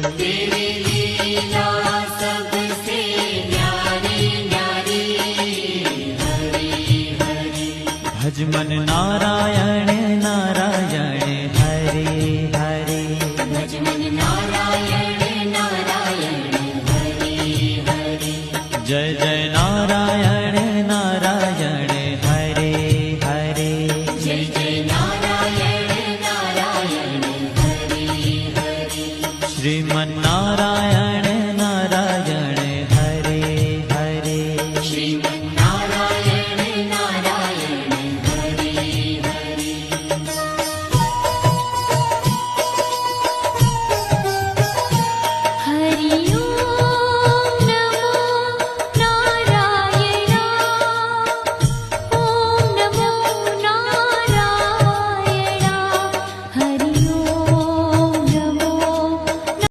तेरी लीला सबसे न्यारी न्यारी। हरि हरि भज मन नारायण नारायण हरि हरि। भज मन नारायण नारायण हरि हरि। जय जय नारायण नारायण हरि हरि। जय जय नारायण नारायण हरि हरि। श्रीमन नारायण नारायण